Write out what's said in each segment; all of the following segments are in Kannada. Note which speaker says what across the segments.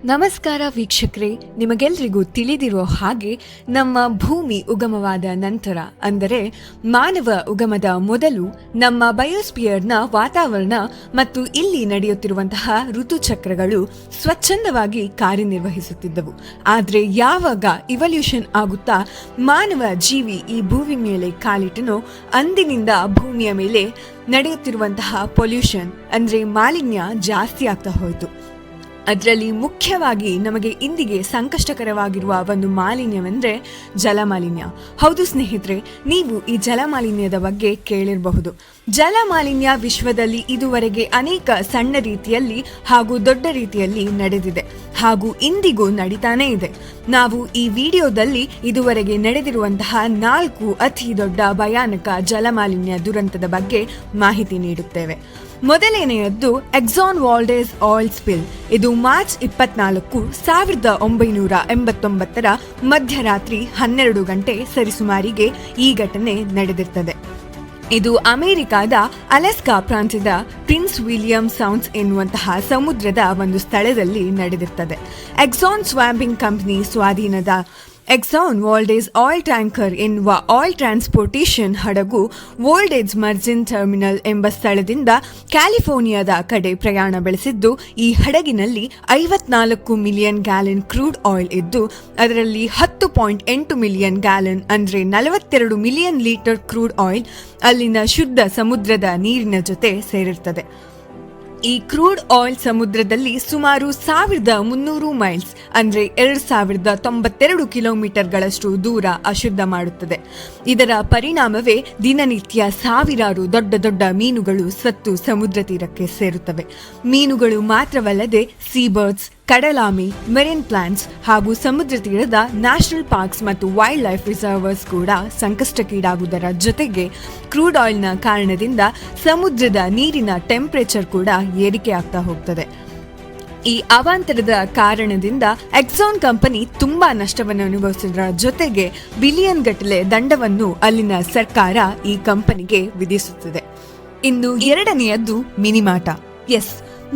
Speaker 1: ನಮಸ್ಕಾರ ವೀಕ್ಷಕರೇ, ನಿಮಗೆಲ್ರಿಗೂ ತಿಳಿದಿರೋ ಹಾಗೆ ನಮ್ಮ ಭೂಮಿ ಉಗಮವಾದ ನಂತರ ಅಂದರೆ ಮಾನವ ಉಗಮದ ಮೊದಲು ನಮ್ಮ ಬಯೋಸ್ಪಿಯರ್ನ ವಾತಾವರಣ ಮತ್ತು ಇಲ್ಲಿ ನಡೆಯುತ್ತಿರುವಂತಹ ಋತುಚಕ್ರಗಳು ಸ್ವಚ್ಛಂದವಾಗಿ ಕಾರ್ಯನಿರ್ವಹಿಸುತ್ತಿದ್ದವು. ಆದರೆ ಯಾವಾಗ ಇವಲ್ಯೂಷನ್ ಆಗುತ್ತಾ ಮಾನವ ಜೀವಿ ಈ ಭೂಮಿ ಮೇಲೆ ಕಾಲಿಟ್ಟನೋ ಅಂದಿನಿಂದ ಭೂಮಿಯ ಮೇಲೆ ನಡೆಯುತ್ತಿರುವಂತಹ ಪೊಲ್ಯೂಷನ್ ಅಂದರೆ ಮಾಲಿನ್ಯ ಜಾಸ್ತಿ ಆಗ್ತಾ ಹೋಯಿತು. ಅದರಲ್ಲಿ ಮುಖ್ಯವಾಗಿ ನಮಗೆ ಇಂದಿಗೆ ಸಂಕಷ್ಟಕರವಾಗಿರುವ ಒಂದು ಮಾಲಿನ್ಯವೆಂದರೆ ಜಲಮಾಲಿನ್ಯ. ಹೌದು ಸ್ನೇಹಿತರೆ, ನೀವು ಈ ಜಲಮಾಲಿನ್ಯದ ಬಗ್ಗೆ ಕೇಳಿರಬಹುದು. ಜಲಮಾಲಿನ್ಯ ವಿಶ್ವದಲ್ಲಿ ಇದುವರೆಗೆ ಅನೇಕ ಸಣ್ಣ ರೀತಿಯಲ್ಲಿ ಹಾಗೂ ದೊಡ್ಡ ರೀತಿಯಲ್ಲಿ ನಡೆದಿದೆ ಹಾಗೂ ಇಂದಿಗೂ ನಡೀತಾನೇ ಇದೆ. ನಾವು ಈ ವಿಡಿಯೋದಲ್ಲಿ ಇದುವರೆಗೆ ನಡೆದಿರುವಂತಹ 4 ಅತಿ ದೊಡ್ಡ ಭಯಾನಕ ಜಲಮಾಲಿನ್ಯ ದುರಂತದ ಬಗ್ಗೆ ಮಾಹಿತಿ ನೀಡುತ್ತೇವೆ. ಮೊದಲನೆಯದ್ದು ಎಕ್ಸಾನ್ ವಾಲ್ಡೇಸ್ ಆಯಿಲ್ ಸ್ಪಿಲ್. ಇದು ಮಾರ್ಚ್ 24, 1989 ಮಧ್ಯರಾತ್ರಿ 12 ಗಂಟೆ ಸರಿಸುಮಾರಿಗೆ ಈ ಘಟನೆ ನಡೆದಿರ್ತದೆ. ಇದು ಅಮೆರಿಕಾದ ಅಲಾಸ್ಕಾ ಪ್ರಾಂತ್ಯದ ಪ್ರಿನ್ಸ್ ವಿಲಿಯಂ ಸೌಂಡ್ಸ್ ಎನ್ನುವಂತಹ ಸಮುದ್ರದ ಒಂದು ಸ್ಥಳದಲ್ಲಿ ನಡೆದಿರ್ತದೆ. ಎಕ್ಸಾನ್ ಸ್ವಾಂಬಿಂಗ್ ಕಂಪನಿ ಸ್ವಾಧೀನದ ಎಕ್ಸಾನ್ ವಾಲ್ಡೇಸ್ ಆಯಿಲ್ ಟ್ಯಾಂಕರ್ ಎನ್ನುವ ಆಯಿಲ್ ಟ್ರಾನ್ಸ್ಪೋರ್ಟೇಷನ್ ಹಡಗು ವೋಲ್ಡೇಜ್ ಮರ್ಜಿನ್ ಟರ್ಮಿನಲ್ ಎಂಬ ಸ್ಥಳದಿಂದ ಕ್ಯಾಲಿಫೋರ್ನಿಯಾದ ಕಡೆ ಪ್ರಯಾಣ ಬೆಳೆಸಿದ್ದು, ಈ ಹಡಗಿನಲ್ಲಿ 54 ಮಿಲಿಯನ್ ಗ್ಯಾಲನ್ ಕ್ರೂಡ್ ಆಯಿಲ್ ಇದ್ದು ಅದರಲ್ಲಿ 10.8 ಮಿಲಿಯನ್ ಗ್ಯಾಲನ್ ಅಂದರೆ 42 ಮಿಲಿಯನ್ ಲೀಟರ್ ಕ್ರೂಡ್ ಆಯಿಲ್ ಅಲ್ಲಿನ ಶುದ್ಧ ಸಮುದ್ರದ ನೀರಿನ ಜೊತೆ ಸೇರಿರ್ತದೆ. ಈ ಕ್ರೂಡ್ ಆಯಿಲ್ ಸಮುದ್ರದಲ್ಲಿ ಸುಮಾರು 1300 ಮೈಲ್ಸ್ ಅಂದರೆ 2092 ಕಿಲೋಮೀಟರ್ಗಳಷ್ಟು ದೂರ ಅಶುದ್ಧ ಮಾಡುತ್ತದೆ. ಇದರ ಪರಿಣಾಮವೇ ದಿನನಿತ್ಯ ಸಾವಿರಾರು ದೊಡ್ಡ ದೊಡ್ಡ ಮೀನುಗಳು ಸತ್ತು ಸಮುದ್ರ ತೀರಕ್ಕೆ ಸೇರುತ್ತವೆ. ಮೀನುಗಳು ಮಾತ್ರವಲ್ಲದೆ ಸೀಬರ್ಡ್ಸ್, ಕಡಲಾಮೆ, ಮೆರಿನ್ ಪ್ಲಾಂಟ್ಸ್ ಹಾಗೂ ಸಮುದ್ರ ತೀರದ ನ್ಯಾಷನಲ್ ಪಾರ್ಕ್ಸ್ ಮತ್ತು ವೈಲ್ಡ್ ಲೈಫ್ ರಿಸರ್ವರ್ಸ್ ಕೂಡ ಸಂಕಷ್ಟಕ್ಕೀಡಾಗುವುದರ ಜೊತೆಗೆ ಕ್ರೂಡ್ ಆಯಿಲ್ನ ಕಾರಣದಿಂದ ಸಮುದ್ರದ ನೀರಿನ ಟೆಂಪರೇಚರ್ ಕೂಡ ಏರಿಕೆ ಆಗ್ತಾ ಹೋಗ್ತದೆ. ಈ ಅವಾಂತರದ ಕಾರಣದಿಂದ ಎಕ್ಸಾನ್ ಕಂಪನಿ ತುಂಬಾ ನಷ್ಟವನ್ನು ಅನುಭವಿಸಿದ್ರ ಜೊತೆಗೆ ಬಿಲಿಯನ್ ಗಟ್ಟಲೆ ದಂಡವನ್ನು ಅಲ್ಲಿನ ಸರ್ಕಾರ ಈ ಕಂಪನಿಗೆ ವಿಧಿಸುತ್ತದೆ. ಇನ್ನು ಎರಡನೆಯದ್ದು ಮಿನಿಮಾಟ.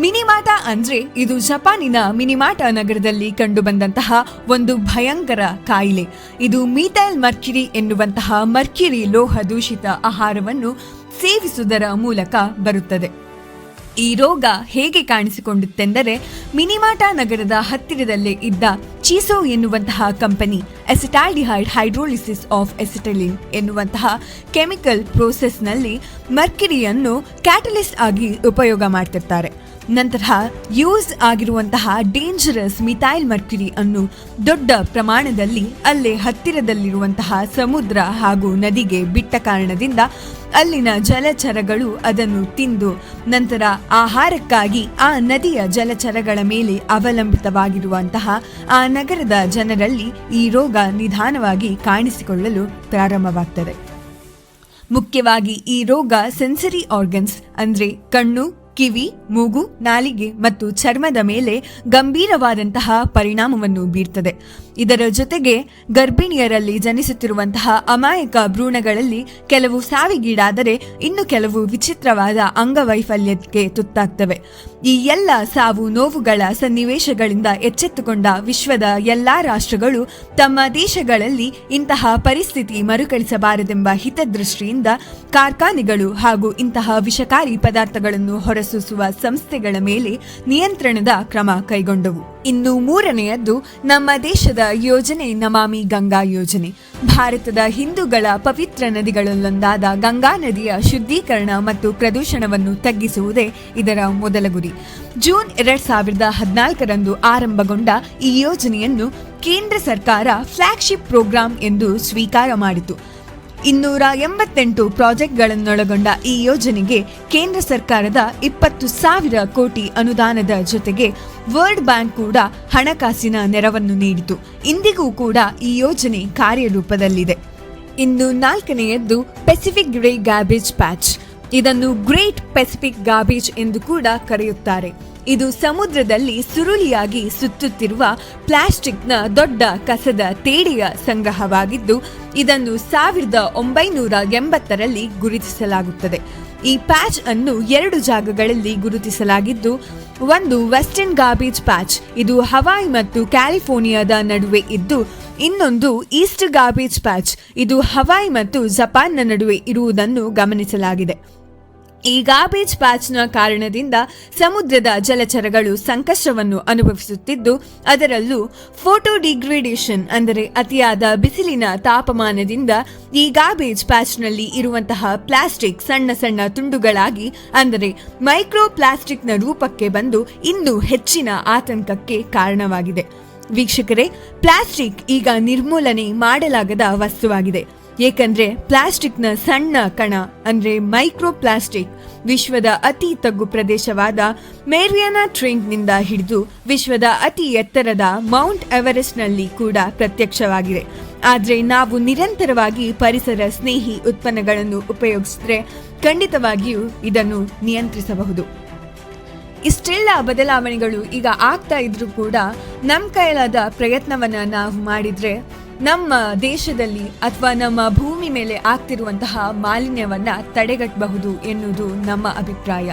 Speaker 1: ಮಿನಿಮಾಟ ಅಂದ್ರೆ ಇದು ಜಪಾನಿನ ಮಿನಿಮಾಟ ನಗರದಲ್ಲಿ ಕಂಡುಬಂದಂತಹ ಒಂದು ಭಯಂಕರ ಕಾಯಿಲೆ. ಇದು ಮೀಥೈಲ್ ಮರ್ಕ್ಯುರಿ ಎನ್ನುವಂತಹ ಮರ್ಕ್ಯುರಿ ಲೋಹ ದೂಷಿತ ಆಹಾರವನ್ನು ಸೇವಿಸುವುದರ ಮೂಲಕ ಬರುತ್ತದೆ. ಈ ರೋಗ ಹೇಗೆ ಕಾಣಿಸಿಕೊಂಡಿತ್ತೆಂದರೆ, ಮಿನಿಮಾಟ ನಗರದ ಹತ್ತಿರದಲ್ಲೇ ಇದ್ದ ಚೀಸೋ ಎನ್ನುವಂತಹ ಕಂಪನಿ ಅಸಿಟಾಲ್ಡಿಹೈಡ್ ಹೈಡ್ರೋಲಿಸಿಸ್ ಆಫ್ ಎಸಿಟಲಿನ್ ಎನ್ನುವಂತಹ ಕೆಮಿಕಲ್ ಪ್ರೋಸೆಸ್ನಲ್ಲಿ ಮರ್ಕ್ಯುರಿಯನ್ನು ಕ್ಯಾಟಲಿಸ್ಟ್ ಆಗಿ ಉಪಯೋಗ ಮಾಡ್ತಿರ್ತಾರೆ. ನಂತರ ಯೂಸ್ ಆಗಿರುವಂತಹ ಡೇಂಜರಸ್ ಮಿಥೈಲ್ ಮರ್ಕ್ಯುರಿ ಅನ್ನು ದೊಡ್ಡ ಪ್ರಮಾಣದಲ್ಲಿ ಅಲ್ಲೇ ಹತ್ತಿರದಲ್ಲಿರುವಂತಹ ಸಮುದ್ರ ಹಾಗೂ ನದಿಗೆ ಬಿಟ್ಟ ಕಾರಣದಿಂದ ಅಲ್ಲಿನ ಜಲಚರಗಳು ಅದನ್ನು ತಿಂದು ನಂತರ ಆಹಾರಕ್ಕಾಗಿ ಆ ನದಿಯ ಜಲಚರಗಳ ಮೇಲೆ ಅವಲಂಬಿತವಾಗಿರುವಂತಹ ಆ ನಗರದ ಜನರಲ್ಲಿ ಈ ರೋಗ ನಿಧಾನವಾಗಿ ಕಾಣಿಸಿಕೊಳ್ಳಲು ಪ್ರಾರಂಭವಾಗ್ತದೆ. ಮುಖ್ಯವಾಗಿ ಈ ರೋಗ ಸೆನ್ಸರಿ ಆರ್ಗನ್ಸ್ ಅಂದ್ರೆ ಕಣ್ಣು, ಕಿವಿ, ಮೂಗು, ನಾಲಿಗೆ ಮತ್ತು ಚರ್ಮದ ಮೇಲೆ ಗಂಭೀರವಾದಂತಹ ಪರಿಣಾಮವನ್ನು ಬೀರ್ತದೆ. ಇದರ ಜೊತೆಗೆ ಗರ್ಭಿಣಿಯರಲ್ಲಿ ಜನಿಸುತ್ತಿರುವಂತಹ ಅಮಾಯಕ ಭ್ರೂಣಗಳಲ್ಲಿ ಕೆಲವು ಸಾವಿಗೀಡಾದರೆ ಇನ್ನು ಕೆಲವು ವಿಚಿತ್ರವಾದ ಅಂಗವೈಫಲ್ಯಕ್ಕೆ ತುತ್ತಾಗ್ತವೆ. ಈ ಎಲ್ಲ ಸಾವು ನೋವುಗಳ ಸನ್ನಿವೇಶಗಳಿಂದ ಎಚ್ಚೆತ್ತುಕೊಂಡ ವಿಶ್ವದ ಎಲ್ಲಾ ರಾಷ್ಟ್ರಗಳು ತಮ್ಮ ದೇಶಗಳಲ್ಲಿ ಇಂತಹ ಪರಿಸ್ಥಿತಿ ಮರುಕಳಿಸಬಾರದೆಂಬ ಹಿತದೃಷ್ಟಿಯಿಂದ ಕಾರ್ಖಾನೆಗಳು ಹಾಗೂ ಇಂತಹ ವಿಷಕಾರಿ ಪದಾರ್ಥಗಳನ್ನು ಹೊರಸೂಸುವ ಸಂಸ್ಥೆಗಳ ಮೇಲೆ ನಿಯಂತ್ರಣದ ಕ್ರಮ ಕೈಗೊಂಡವು. ಇನ್ನು ಮೂರನೆಯದ್ದು ನಮ್ಮ ದೇಶದ ಯೋಜನೆ ನಮಾಮಿ ಗಂಗಾ ಯೋಜನೆ. ಭಾರತದ ಹಿಂದೂಗಳ ಪವಿತ್ರ ನದಿಗಳಲ್ಲೊಂದಾದ ಗಂಗಾ ನದಿಯ ಶುದ್ಧೀಕರಣ ಮತ್ತು ಪ್ರದೂಷಣವನ್ನು ತಗ್ಗಿಸುವುದೇ ಇದರ ಮೊದಲ ಗುರಿ. ಜೂನ್ 2014 ಆರಂಭಗೊಂಡ ಈ ಯೋಜನೆಯನ್ನು ಕೇಂದ್ರ ಸರ್ಕಾರ ಫ್ಲಾಗ್ಶಿಪ್ ಪ್ರೋಗ್ರಾಂ ಎಂದು ಸ್ವೀಕಾರ ಮಾಡಿತು. 288 ಪ್ರಾಜೆಕ್ಟ್ಗಳನ್ನೊಳಗೊಂಡ ಈ ಯೋಜನೆಗೆ ಕೇಂದ್ರ ಸರ್ಕಾರದ 20,000 ಕೋಟಿ ಅನುದಾನದ ಜೊತೆಗೆ ವರ್ಲ್ಡ್ ಬ್ಯಾಂಕ್ ಕೂಡ ಹಣಕಾಸಿನ ನೆರವನ್ನು ನೀಡಿತು. ಇಂದಿಗೂ ಕೂಡ ಈ ಯೋಜನೆ ಕಾರ್ಯರೂಪದಲ್ಲಿದೆ. ಇನ್ನು 4ನೆಯದ್ದು ಪೆಸಿಫಿಕ್ ಗ್ರೇ ಗಾರ್ಬೇಜ್ ಪ್ಯಾಚ್. ಇದನ್ನು ಗ್ರೇಟ್ ಪೆಸಿಫಿಕ್ ಗಾರ್ಬೇಜ್ ಎಂದು ಕೂಡ ಕರೆಯುತ್ತಾರೆ. ಇದು ಸಮುದ್ರದಲ್ಲಿ ಸುರುಳಿಯಾಗಿ ಸುತ್ತುತ್ತಿರುವ ಪ್ಲಾಸ್ಟಿಕ್ನ ದೊಡ್ಡ ಕಸದ ತೇಡೆಯ ಸಂಗ್ರಹವಾಗಿದ್ದು ಇದನ್ನು 1980ರಲ್ಲಿ ಗುರುತಿಸಲಾಗುತ್ತದೆ. ಈ ಪ್ಯಾಚ್ ಅನ್ನು 2 ಜಾಗಗಳಲ್ಲಿ ಗುರುತಿಸಲಾಗಿದ್ದು, ಒಂದು ವೆಸ್ಟರ್ನ್ ಗಾರ್ಬೇಜ್ ಪ್ಯಾಚ್, ಇದು ಹವಾಯಿ ಮತ್ತು ಕ್ಯಾಲಿಫೋರ್ನಿಯಾದ ನಡುವೆ ಇದ್ದು, ಇನ್ನೊಂದು ಈಸ್ಟ್ ಗಾರ್ಬೇಜ್ ಪ್ಯಾಚ್, ಇದು ಹವಾಯಿ ಮತ್ತು ಜಪಾನ್ನ ನಡುವೆ ಇರುವುದನ್ನು ಗಮನಿಸಲಾಗಿದೆ. ಈ ಗಾರ್ಬೇಜ್ ಪ್ಯಾಚ್ನ ಕಾರಣದಿಂದ ಸಮುದ್ರದ ಜಲಚರಗಳು ಸಂಕಷ್ಟವನ್ನು ಅನುಭವಿಸುತ್ತಿದ್ದು, ಅದರಲ್ಲೂ ಫೋಟೋ ಡಿಗ್ರೇಡೇಷನ್ ಅಂದರೆ ಅತಿಯಾದ ಬಿಸಿಲಿನ ತಾಪಮಾನದಿಂದ ಈ ಗಾರ್ಬೇಜ್ ಪ್ಯಾಚ್ನಲ್ಲಿ ಇರುವಂತಹ ಪ್ಲಾಸ್ಟಿಕ್ ಸಣ್ಣ ಸಣ್ಣ ತುಂಡುಗಳಾಗಿ ಅಂದರೆ ಮೈಕ್ರೋ ಪ್ಲಾಸ್ಟಿಕ್ನ ರೂಪಕ್ಕೆ ಬಂದು ಇನ್ನೂ ಹೆಚ್ಚಿನ ಆತಂಕಕ್ಕೆ ಕಾರಣವಾಗಿದೆ. ವೀಕ್ಷಕರೇ, ಪ್ಲಾಸ್ಟಿಕ್ ಈಗ ನಿರ್ಮೂಲನೆ ಮಾಡಲಾಗದ ವಸ್ತುವಾಗಿದೆ. ಏಕೆಂದ್ರೆ ಪ್ಲಾಸ್ಟಿಕ್ನ ಸಣ್ಣ ಕಣ ಅಂದ್ರೆ ಮೈಕ್ರೋ ಪ್ಲಾಸ್ಟಿಕ್ ವಿಶ್ವದ ಅತಿ ತಗ್ಗು ಪ್ರದೇಶವಾದ ಮೇರಿಯಾನಾ ಟ್ರೆಂಚ್ನಿಂದ ಹಿಡಿದು ವಿಶ್ವದ ಅತಿ ಎತ್ತರದ ಮೌಂಟ್ ಎವರೆಸ್ಟ್ನಲ್ಲಿ ಕೂಡ ಪ್ರತ್ಯಕ್ಷವಾಗಿದೆ. ಆದರೆ ನಾವು ನಿರಂತರವಾಗಿ ಪರಿಸರ ಸ್ನೇಹಿ ಉತ್ಪನ್ನಗಳನ್ನು ಉಪಯೋಗಿಸಿದ್ರೆ ಖಂಡಿತವಾಗಿಯೂ ಇದನ್ನು ನಿಯಂತ್ರಿಸಬಹುದು. ಇಷ್ಟೆಲ್ಲ ಬದಲಾವಣೆಗಳು ಈಗ ಆಗ್ತಾ ಇದ್ರೂ ಕೂಡ ನಮ್ಮ ಕೈಲಾದ ಪ್ರಯತ್ನವನ್ನ ನಾವು ಮಾಡಿದ್ರೆ ನಮ್ಮ ದೇಶದಲ್ಲಿ ಅಥವಾ ನಮ್ಮ ಭೂಮಿ ಮೇಲೆ ಆಗ್ತಿರುವಂತಹ ಮಾಲಿನ್ಯವನ್ನ ತಡೆಗಟ್ಟಬಹುದು ಎನ್ನುವುದು ನಮ್ಮ ಅಭಿಪ್ರಾಯ.